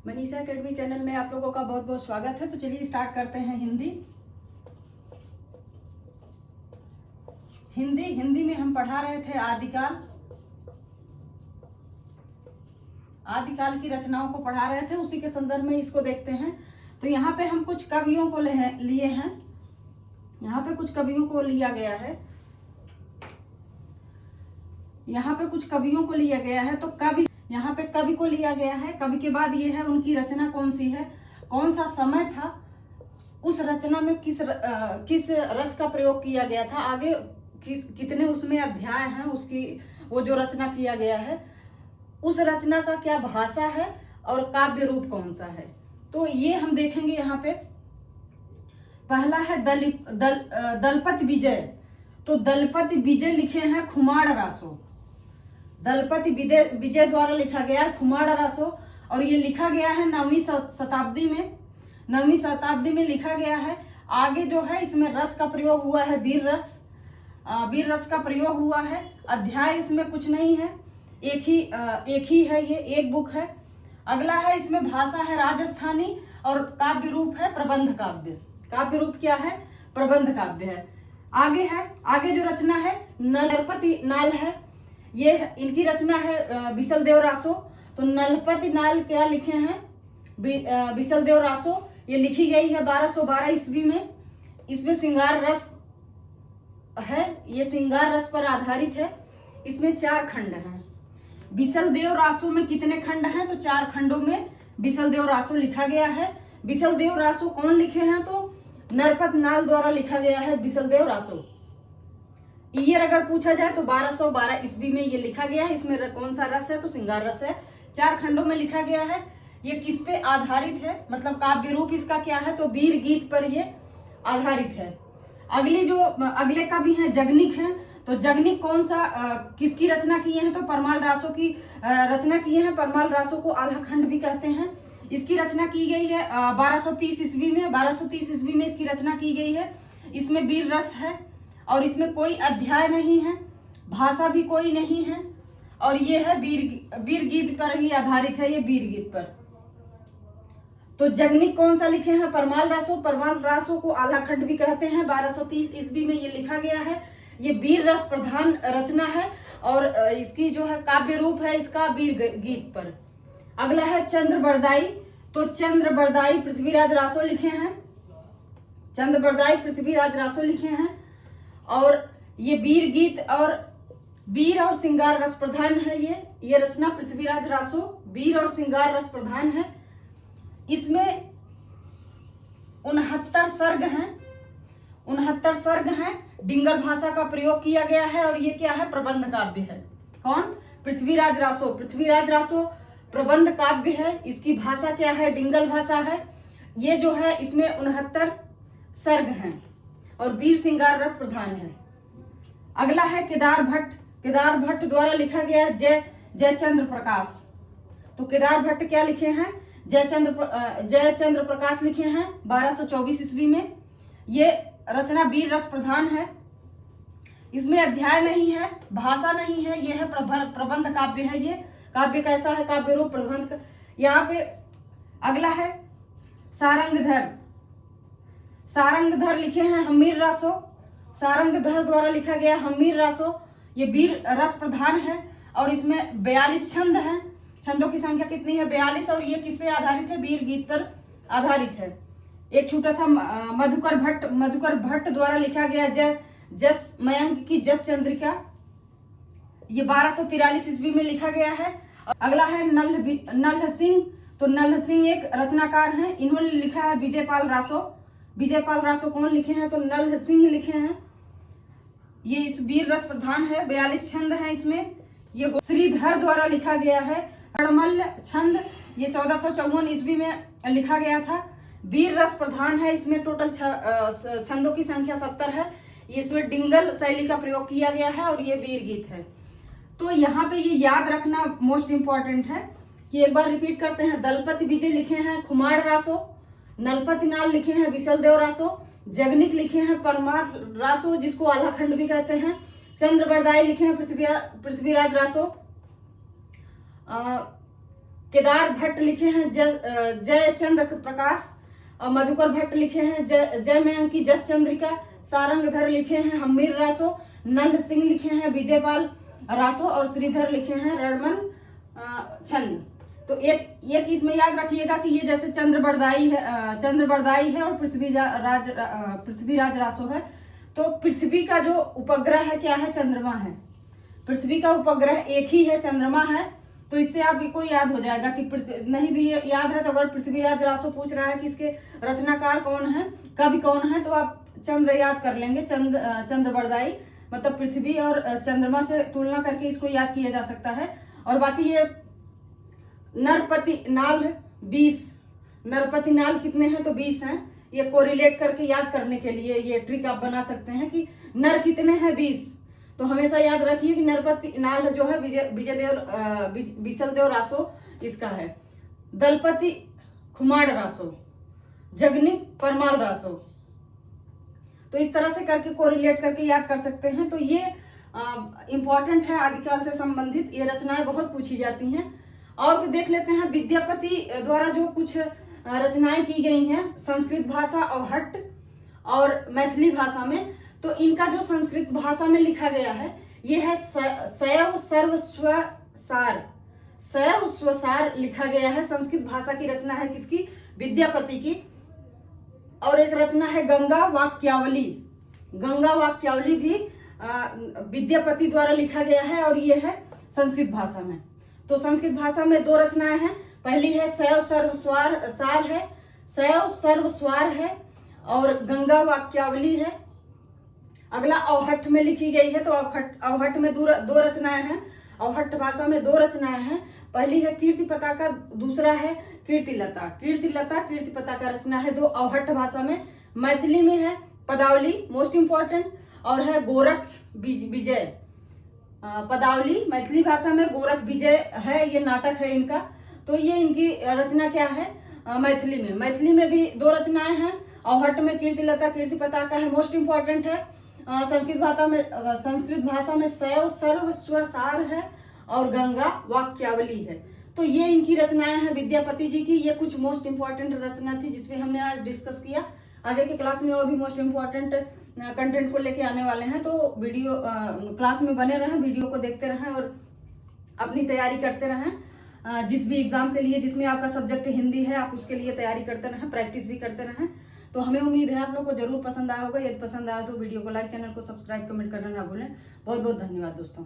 Manisha academy channel में आप लोगों का बहुत बहुत स्वागत है। तो चलिए स्टार्ट करते हैं हिंदी में हम पढ़ा रहे थे आदिकाल की रचनाओं को पढ़ा रहे थे, उसी के संदर्भ में इसको देखते हैं। तो यहाँ पे हम कुछ कवियों को लिए हैं, यहाँ पे कुछ कवियों को लिया गया है, यहाँ पे कुछ कवियों को लिया गया है। तो कवि, यहाँ पे कवि को लिया गया है, कवि के बाद ये है उनकी रचना कौन सी है, कौन सा समय था, उस रचना में किस रस का प्रयोग किया गया था, आगे कितने उसमें अध्याय हैं, उसकी वो जो रचना किया गया है उस रचना का क्या भाषा है और काव्य रूप कौन सा है। तो ये हम देखेंगे। यहाँ पे पहला है दलपति विजय। तो दलपति विजय लिखे हैं खुमाड़ रासो, दलपति विजय द्वारा लिखा गया है खुमाड़ रासो, और ये लिखा गया है 9वीं शताब्दी में, 9वीं शताब्दी में लिखा गया है। आगे जो है इसमें रस का प्रयोग हुआ है, वीर रस का प्रयोग हुआ है। अध्याय इसमें कुछ नहीं है, एक ही है, ये एक बुक है। अगला है, इसमें भाषा है राजस्थानी और काव्य रूप है प्रबंध काव्य। काव्य रूप क्या है, प्रबंध काव्य है। आगे जो रचना है नलपति नाल है, ये इनकी रचना है बिसलदेव रासो। तो नलपति नाल क्या लिखे हैं, बिसलदेव रासो, ये लिखी गई है 1212 ईस्वी में। इसमें श्रृंगार रस है, ये श्रृंगार रस पर आधारित है। इसमें 4 खंड हैं। बिसलदेव रासो में कितने खंड हैं, तो 4 खंडों में बिसलदेव रासो लिखा गया है। बिसलदेव रासो कौन लिखे हैं, तो नरपत नाल द्वारा लिखा गया है बिसलदेव रासो। ईयर अगर पूछा जाए तो 1212 ईस्वी में ये लिखा गया है। इसमें कौन सा रस है, तो श्रृंगार रस है। 4 खंडों में लिखा गया है। ये किस पे आधारित है, मतलब काव्य रूप इसका क्या है, तो वीर गीत पर ये आधारित है। अगले कवि हैं जगनिक हैं। तो जगनिक कौन सा किसकी रचना किए हैं, तो परमाल रासो की रचना किए हैं। परमाल रासो को आधा खंड भी कहते हैं। इसकी रचना की गई है 1230 ईस्वी में, 1230 ईस्वी में इसकी रचना की गई है। इसमें वीर रस है और इसमें कोई अध्याय नहीं है, भाषा भी कोई नहीं है, और ये है वीर गीत पर ही आधारित है, ये वीर गीत पर। तो जगनिक कौन सा लिखे हैं, परमाल रासो। परमाल रासो को आधा खंड भी कहते हैं। 1230 ईस्वी में ये लिखा गया है। ये वीर रस प्रधान रचना है और इसकी जो है काव्य रूप है इसका वीर गीत पर। अगला है चंद्र बरदाई। तो चंद्र बरदाई पृथ्वीराज रासो लिखे हैं, चंद्र बरदाई पृथ्वीराज रासो लिखे हैं, और ये वीर गीत और वीर और श्रृंगार रस प्रधान है। ये रचना पृथ्वीराज रासो वीर और श्रृंगार रस प्रधान है। इसमें 69 सर्ग हैं, 69 सर्ग हैं। डिंगल भाषा का प्रयोग किया गया है और ये क्या है, प्रबंध काव्य है। कौन, पृथ्वीराज रासो। पृथ्वीराज रासो प्रबंध काव्य है। इसकी भाषा क्या है, डिंगल भाषा है। ये जो है इसमें 69 सर्ग हैं और वीर श्रृंगार रस प्रधान है। अगला है केदार भट्ट। केदार भट्ट द्वारा लिखा गया जयचंद्र प्रकाश। तो केदार भट्ट क्या लिखे हैं, जयचंद्र प्रकाश लिखे हैं 1224 ईस्वी में। ये रचना वीर रस प्रधान है। इसमें अध्याय नहीं है, भाषा नहीं है, यह है प्रबंध काव्य है। ये काव्य कैसा है, काव्य रूप प्रबंध। यहाँ पे अगला है सारंगधर। सारंगधर लिखे हैं हमीर रासो। सारंगधर द्वारा लिखा गया हमीर रासो। ये वीर रस प्रधान है और इसमें 42 छंद हैं। छंदों की संख्या कितनी है, 42, और ये किस पे आधारित है, वीर गीत पर आधारित है। एक छूटा था मधुकर भट्ट द्वारा लिखा गया जस मयंक की जस चंद्रिका। ये 1243 ईस्वी में लिखा गया है। अगला है नल्ह सिंह। तो नल्ह सिंह एक रचनाकार हैं, इन्होंने लिखा है विजयपाल रासो। विजयपाल रासो कौन लिखे हैं, तो नल्ह सिंह लिखे हैं। ये इस वीर रस प्रधान है, 42 छंद हैं इसमें। ये श्रीधर द्वारा लिखा गया है हड़मल छंद। ये 1454 ईस्वी में लिखा गया था। वीर रस प्रधान है। इसमें टोटल छंदों की संख्या 70 है। इसमें डिंगल शैली का प्रयोग किया गया है और ये वीर गीत है। तो यहाँ पे ये याद रखना मोस्ट इंपॉर्टेंट है कि एक बार रिपीट करते हैं। दलपति विजय लिखे हैं खुमाड़ रासो, नलपति नाल लिखे हैं बिसलदेव रासो, जगनिक लिखे हैं परमार रासो जिसको आधा खंड भी कहते हैं, चंद्र बरदाई लिखे हैं पृथ्वीराज रासो, केदार भट्ट लिखे हैं जय चंद्र प्रकाश, और मधुकर भट्ट लिखे हैं जय मयंकी जस चंद्रिका, सारंगधर लिखे हैं हमीर रासो, नंद सिंह लिखे हैं विजयपाल रासो, और श्रीधर लिखे हैं रणमल छंद। तो एक इसमें याद रखिएगा कि ये जैसे चंद्रबरदाई है और पृथ्वीराज रासो है। तो पृथ्वी का जो उपग्रह है क्या है, चंद्रमा है। पृथ्वी का उपग्रह एक ही है, चंद्रमा है। तो इससे आपको याद हो जाएगा कि नहीं भी याद है तो अगर पृथ्वीराज रासो पूछ रहा है कि इसके रचनाकार कौन है, कवि कौन है, तो आप चंद्र याद कर लेंगे। चंद्रबरदाई मतलब पृथ्वी और चंद्रमा से तुलना करके इसको याद किया जा सकता है। और बाकी ये नरपति नाल 20, नरपति नाल कितने हैं तो 20 हैं। ये कोरिलेट करके याद करने के लिए ये ट्रिक आप बना सकते हैं कि नर कितने हैं 20। तो हमेशा याद रखिए कि नरपति नाल जो है बिसलदेव रासो इसका है। दलपति खुमाड़ रासो, जगनिक परमाल रासो। तो इस तरह से करके कोरिलेट करके याद कर सकते हैं। तो ये इंपॉर्टेंट है, आदिकाल से संबंधित ये रचनाएं बहुत पूछी जाती हैं। और देख लेते हैं विद्यापति द्वारा जो कुछ रचनाएं की गई हैं संस्कृत भाषा, अवहट्ट और मैथिली भाषा में। तो इनका जो संस्कृत भाषा में लिखा गया है ये है शैव सर्व स्वसार, शैव स्वसार लिखा गया है। संस्कृत भाषा की रचना है किसकी, विद्यापति की। और एक रचना है गंगा वाक्यावली, गंगा वाक्यावली भी विद्यापति द्वारा लिखा गया है और ये है संस्कृत भाषा में। तो संस्कृत भाषा में 2 रचनाएं हैं। पहली है शैव सर्वस्वार है, शैव सर्वस्वार है और गंगा वाक्यावली है। अगला अवहट्ट में लिखी गई है। तो अवहट्ट में 2 रचनाएं हैं। अवहट्ट भाषा में 2 रचनाएं हैं। पहली है कीर्ति पताका, दूसरा है कीर्तिलता। कीर्तिपता का रचना है 2 अवहट्ट भाषा में। मैथिली में है पदावली, मोस्ट इंपॉर्टेंट, और है गोरख विजय। पदावली मैथिली भाषा में, गोरख विजय है, ये नाटक है इनका। तो ये इनकी रचना क्या है मैथिली में। मैथिली में भी 2 रचनाएं हैं। अवहट्ट में कीर्तिलता कीर्तिपताका है, मोस्ट इंपॉर्टेंट है। संस्कृत भाषा में शैव सर्व स्वसार है और गंगा वाक्यावली है। तो ये इनकी रचनाएं हैं विद्यापति जी की। ये कुछ मोस्ट इंपॉर्टेंट रचना थी जिसमें हमने आज डिस्कस किया। आगे के क्लास में और भी मोस्ट इंपॉर्टेंट कंटेंट को लेके आने वाले हैं। तो वीडियो क्लास में बने रहें, वीडियो को देखते रहें और अपनी तैयारी करते रहें। जिस भी एग्जाम के लिए जिसमें आपका सब्जेक्ट हिंदी है आप उसके लिए तैयारी करते रहें, प्रैक्टिस भी करते रहें। तो हमें उम्मीद है आप लोगों को जरूर पसंद आया होगा। यदि पसंद आया तो वीडियो को लाइक, चैनल को सब्सक्राइब, कमेंट करना ना भूलें। बहुत बहुत धन्यवाद दोस्तों।